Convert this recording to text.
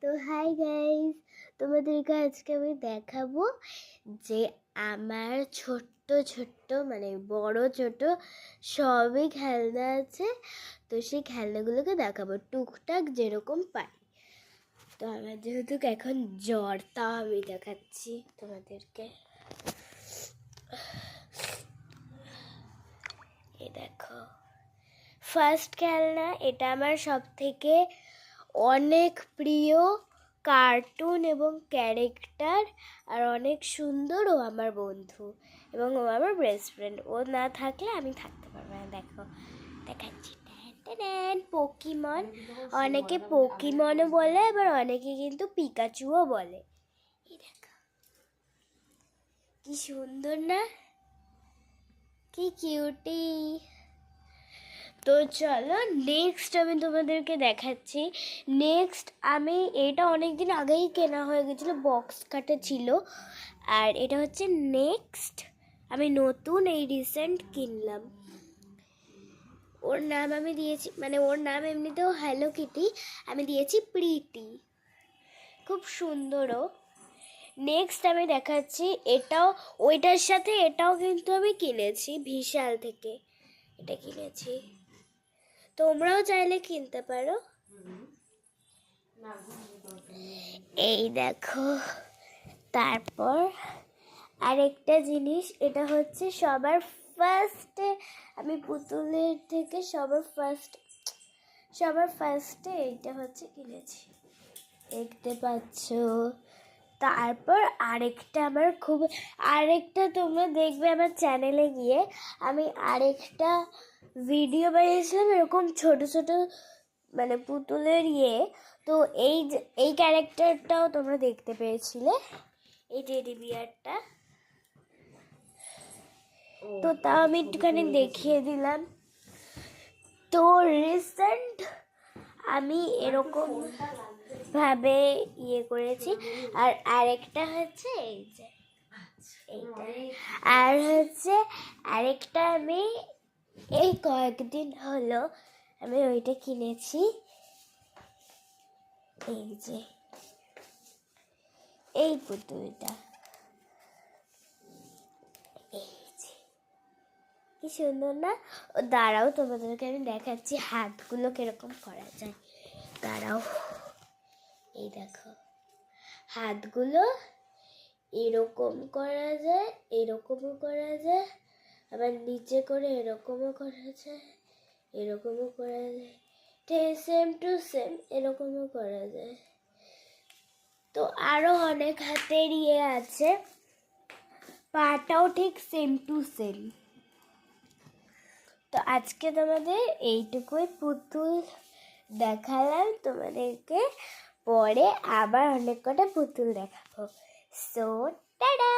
তো hi guys, তোমাদেরকে আজকে আমি দেখাবো যে আমার ছোট্ট ছোট্ট মানে বড় ছোট সবই খেলনা আছে। তো সেই খেলনাগুলোকে দেখাবো টুকটাক যেরকম পারি। তো আমার যেহেতু এখন জ্বর, তা আমি দেখাচ্ছি তোমাদেরকে। এই দেখো, ফার্স্ট খেলনা, এটা আমার সব থেকে অনেক প্রিয় কার্টুন এবং ক্যারেক্টার, আর অনেক সুন্দর। ও আমার বন্ধু এবং ও আমার বেস্ট ফ্রেন্ড। ও না থাকলে আমি থাকতে পারবো না। দেখো দেখাচ্ছি, পোকিমন। অনেকে পোকিমনও বলে, আবার অনেকে কিন্তু পিকাচুও বলে। এই দেখো কি সুন্দর না, কি কিউটি। তো চলো নেক্সট আমি তোমাদেরকে দেখাচ্ছি। নেক্সট আমি এটা অনেক দিন আগেই কেনা হয়ে গেছিলো, বক্স কাটে ছিল। আর এটা হচ্ছে নেক্সট আমি নতুন এই রিসেন্ট কিনলাম। ওর নাম আমি দিয়েছি, মানে ওর নাম এমনিতেও হ্যালো কিটি, আমি দিয়েছি প্রীতি। খুব সুন্দরও। নেক্সট আমি দেখাচ্ছি, এটাও ওইটার সাথে এটাও কিন্তু আমি কিনেছি বিশাল থেকে। এটা কিনেছি, তোমরাও চাইলে কিনতে পারো। এই দেখো, তারপর আরেকটা জিনিস, এটা হচ্ছে সবার ফার্স্টে আমি পুতুলের থেকে সবার ফার্স্টে এইটা হচ্ছে কিনেছি, দেখতে পাচ্ছ। তারপর আরেকটা তোমরা দেখবে আমার চ্যানেলে গিয়ে, আমি আরেকটা ভিডিও বানিয়েছিলাম এরকম ছোট ছোট মানে পুতুলের তো এই ক্যারেক্টারটাও তোমরা দেখতে পেয়েছিলে, এই টেডি বিয়ারটা। তো তাও আমি একটুখানি দেখিয়ে দিলাম। তো রিসেন্ট আমি এরকম ভাবে করেছি। আর আরেকটা হচ্ছে এই যে এইটা, আর হচ্ছে আরেকটা আমি এই কয়েকদিন হলো আমি ওইটা কিনেছি, এই যে এই পুতুলটা। এই যে কি সুন্দর না। ও দাঁড়াও, তোমাদেরকে আমি দেখাচ্ছি হাতগুলো কিরকম করা যায়। দাঁড়াও, এই দেখো হাতগুলো এরকম করা যায়, এরকমও করা যায়, আবার নিচে করে এরকমও করা যায়, এরকমও করা যায়, সেম টু সেম এরকমও করা যায়। তো আরো অনেক হাতের আছে, পাটাও ঠিক সেম টু সেম। তো আজকে তোমাদের এইটুকুই পুতুল দেখালাম তোমাদেরকে, পরে আবার অনেক কটা পুতুল দেখাবো। So tata.